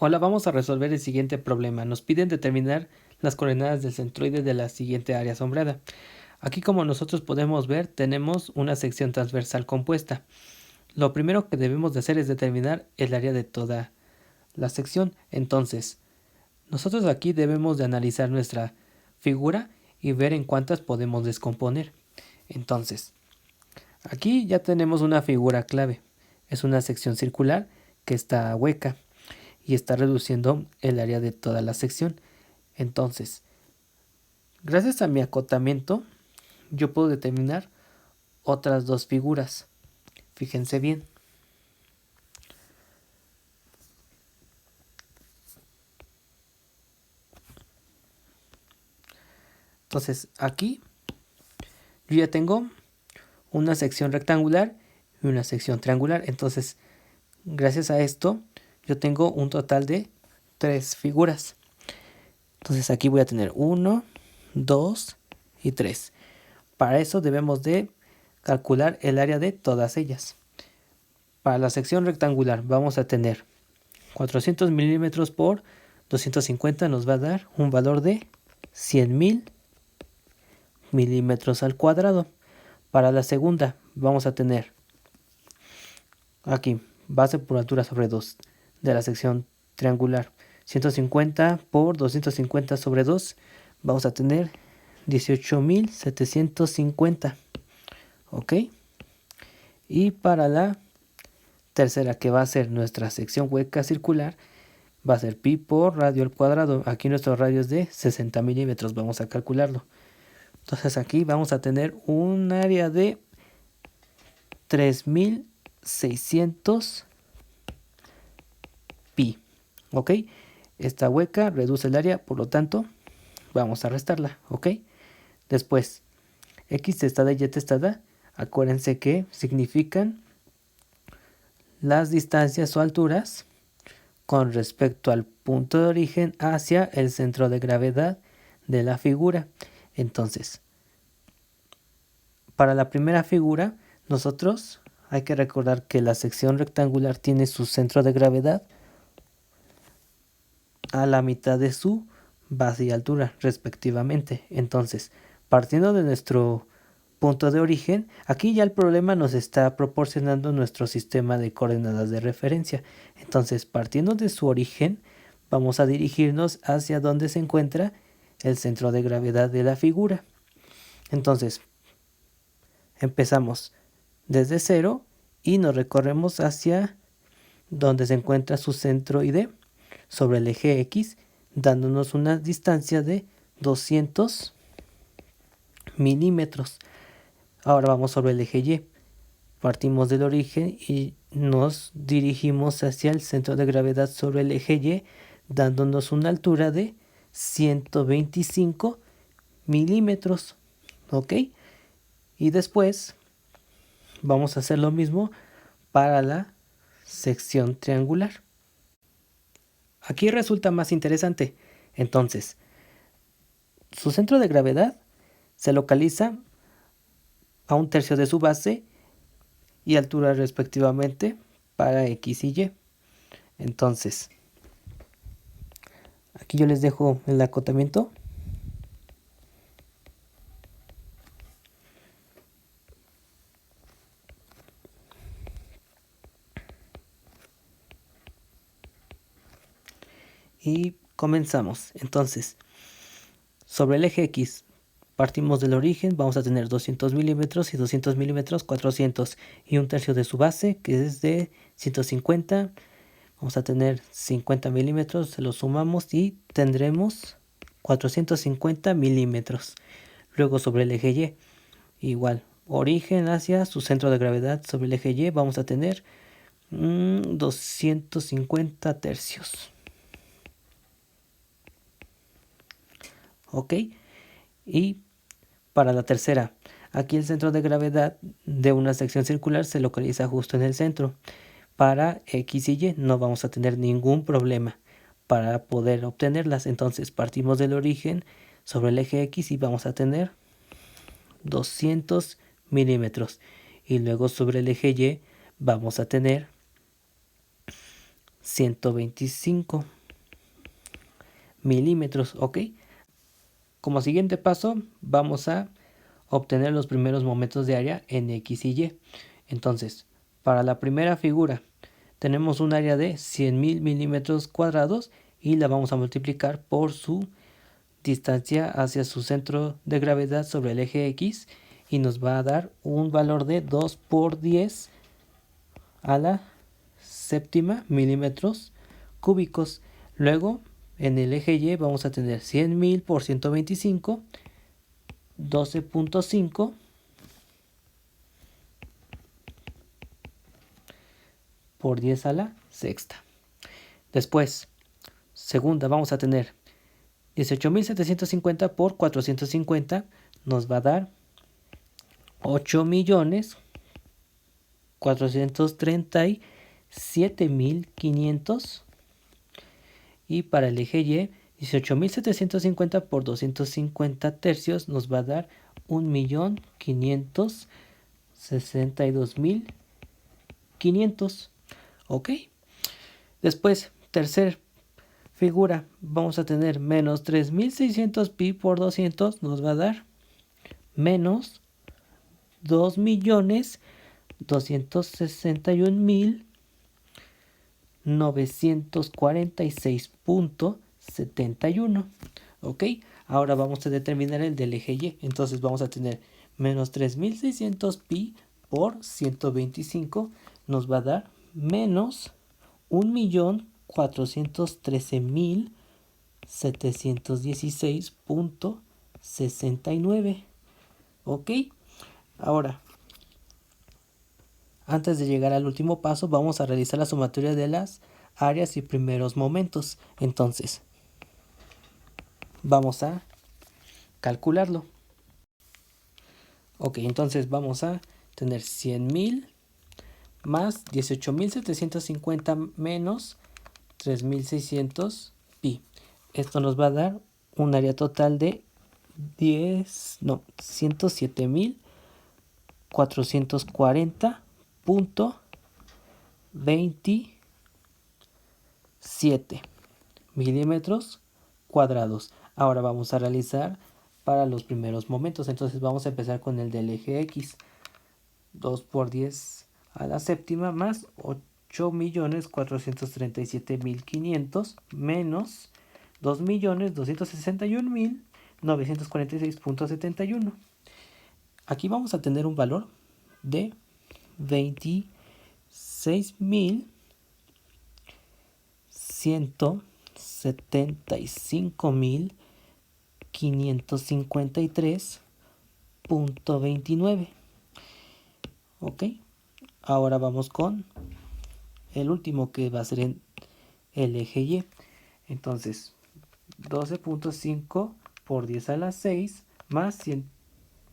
Hola, vamos a resolver el siguiente problema. Nos piden determinar las coordenadas del centroide de la siguiente área sombreada. Aquí, como nosotros podemos ver, tenemos una sección transversal compuesta. Lo primero que debemos de hacer es determinar el área de toda la sección. Entonces, nosotros aquí debemos de analizar nuestra figura y ver en cuántas podemos descomponer. Entonces, aquí ya tenemos una figura clave. Es una sección circular que está hueca y está reduciendo el área de toda la sección. Entonces, gracias a mi acotamiento, yo puedo determinar otras dos figuras. Fíjense bien. Entonces, aquí yo ya tengo una sección rectangular y una sección triangular. Entonces, gracias a esto, yo tengo un total de 3 figuras. Entonces, aquí voy a tener 1, 2 y 3. Para eso debemos de calcular el área de todas ellas. Para la sección rectangular vamos a tener 400 milímetros por 250, nos va a dar un valor de 100.000 milímetros al cuadrado. Para la segunda vamos a tener aquí base por altura sobre 2 de la sección triangular. 150 por 250 sobre 2 vamos a tener 18.750. ¿Ok? Y para la tercera, que va a ser nuestra sección hueca circular, va a ser pi por radio al cuadrado. Aquí nuestro radio es de 60 milímetros, vamos a calcularlo. Entonces aquí vamos a tener un área de 3600 pi. ¿Ok? Esta hueca reduce el área, por lo tanto, vamos a restarla. ¿Ok? Después, x testada y y testada, acuérdense que significan las distancias o alturas con respecto al punto de origen hacia el centro de gravedad de la figura. Entonces, para la primera figura, nosotros hay que recordar que la sección rectangular tiene su centro de gravedad a la mitad de su base y altura, respectivamente. Entonces, partiendo de nuestro punto de origen, aquí ya el problema nos está proporcionando nuestro sistema de coordenadas de referencia. Entonces, partiendo de su origen, vamos a dirigirnos hacia donde se encuentra el centro de gravedad de la figura. Entonces, empezamos desde 0 y nos recorremos hacia donde se encuentra su centroide sobre el eje X, dándonos una distancia de 200 milímetros. Ahora vamos sobre el eje Y. Partimos del origen y nos dirigimos hacia el centro de gravedad sobre el eje Y, dándonos una altura de 125 milímetros. ¿Ok? Y después vamos a hacer lo mismo para la sección triangular. Aquí resulta más interesante. Entonces, su centro de gravedad se localiza a 1/3 de su base y altura respectivamente para X y Y. Entonces, aquí yo les dejo el acotamiento. Y comenzamos. Entonces, sobre el eje X partimos del origen, vamos a tener 200 milímetros y 200 milímetros, 400 y 1/3 de su base, que es de 150. Vamos a tener 50 milímetros, se lo sumamos y tendremos 450 milímetros. Luego sobre el eje Y, igual, origen hacia su centro de gravedad sobre el eje Y, vamos a tener 250 tercios. ¿Ok? Y para la tercera, aquí el centro de gravedad de una sección circular se localiza justo en el centro. Para X y Y no vamos a tener ningún problema para poder obtenerlas. Entonces partimos del origen sobre el eje X y vamos a tener 200 milímetros. Y luego sobre el eje Y vamos a tener 125 milímetros, ¿ok? Como siguiente paso, vamos a obtener los primeros momentos de área en X y Y. Entonces, para la primera figura, tenemos un área de 100.000 milímetros cuadrados y la vamos a multiplicar por su distancia hacia su centro de gravedad sobre el eje X y nos va a dar un valor de 2 por 10 a la séptima milímetros cúbicos. Luego, en el eje Y vamos a tener 100.000 por 125, 12.5 por 10 a la sexta. Después, segunda, vamos a tener 18.750 por 450, nos va a dar 8.437.500. Y para el eje Y, 18.750 por 250 tercios nos va a dar 1.562.500. ¿Ok? Después, tercer figura, vamos a tener menos 3.600 pi por 200 nos va a dar menos 2.261.946.71. ¿Ok? Ahora vamos a determinar el del eje Y. Entonces vamos a tener menos 3.600 pi por 125 nos va a dar menos 1.413.716.69. ¿Ok? Ahora, antes de llegar al último paso, vamos a realizar la sumatoria de las áreas y primeros momentos. Entonces, vamos a calcularlo. Ok, entonces vamos a tener 100.000 más 18.750 menos 3.600 pi. Esto nos va a dar un área total de 107.440.27 milímetros cuadrados. Ahora vamos a realizar para los primeros momentos. Entonces vamos a empezar con el del eje X. 2 por 10 a la séptima más 8.437.500 menos 2.261.946.71. Aquí vamos a tener un valor de 26.175.553.29. Ok, ahora vamos con el último que va a ser en el eje Y. Entonces, 12.5 por 10 a la 6 más 100,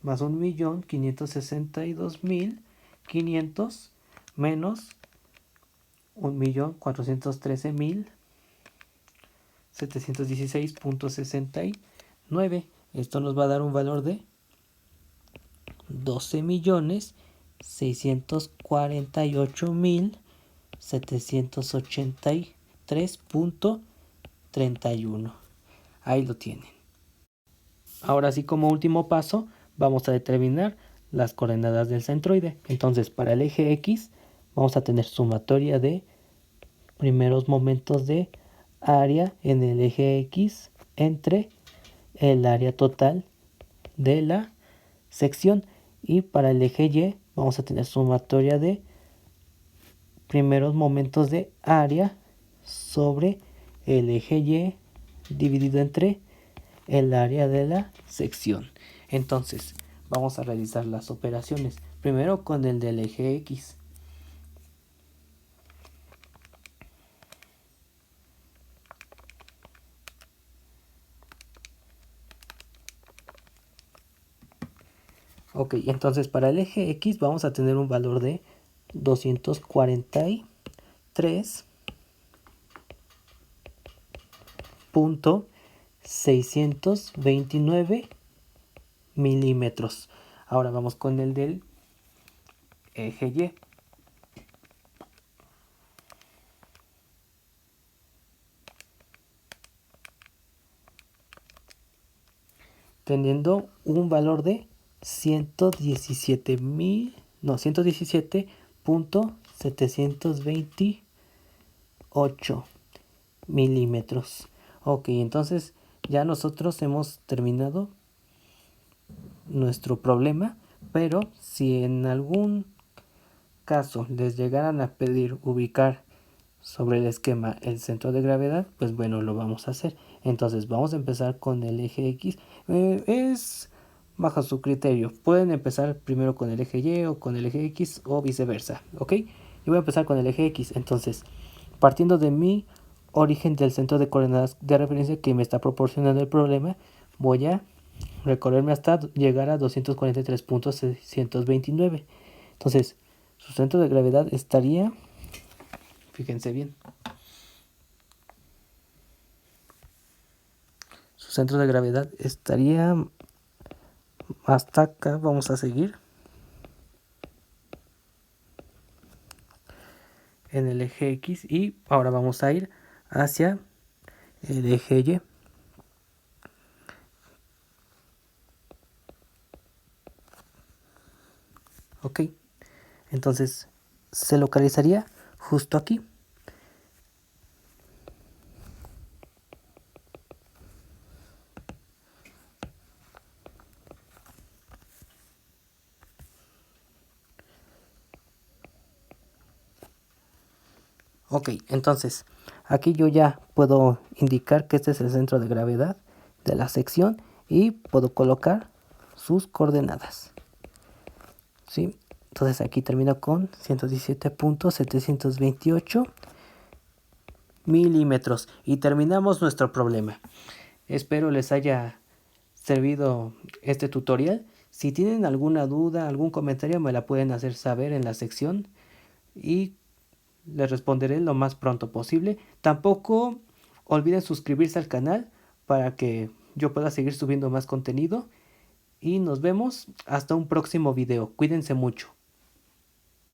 más 1.562.500 menos 1.413.716.69. Esto nos va a dar un valor de 12.648.783.31. Ahí lo tienen. Ahora sí, como último paso, vamos a determinar las coordenadas del centroide. Entonces, para el eje X, vamos a tener sumatoria de primeros momentos de área en el eje X entre el área total de la sección. Y para el eje Y, vamos a tener sumatoria de primeros momentos de área sobre el eje Y dividido entre el área de la sección. Entonces, vamos a realizar las operaciones. Primero con el del eje X. Ok, entonces para el eje X vamos a tener un valor de 243.629 milímetros. Ahora vamos con el del eje Y. teniendo un valor de 117.728 milímetros. Ok, entonces ya nosotros hemos terminado nuestro problema, pero si en algún caso les llegaran a pedir ubicar sobre el esquema el centro de gravedad, pues bueno, lo vamos a hacer. Entonces vamos a empezar con el eje X. Es bajo su criterio. Pueden empezar primero con el eje Y o con el eje X o viceversa, ¿ok? Yo voy a empezar con el eje X. Entonces, partiendo de mi origen del centro de coordenadas de referencia que me está proporcionando el problema, voy a recorrerme hasta llegar a 243.629. Entonces, su centro de gravedad estaría, fíjense bien, su centro de gravedad estaría hasta acá. Vamos a seguir en el eje X y ahora vamos a ir hacia el eje Y. Ok, entonces se localizaría justo aquí. Ok, entonces aquí yo ya puedo indicar que este es el centro de gravedad de la sección y puedo colocar sus coordenadas. ¿Sí? Entonces aquí termino con 117.728 milímetros y terminamos nuestro problema. Espero les haya servido este tutorial. Si tienen alguna duda, algún comentario, me la pueden hacer saber en la sección y les responderé lo más pronto posible. Tampoco olviden suscribirse al canal para que yo pueda seguir subiendo más contenido. Y nos vemos hasta un próximo video. Cuídense mucho.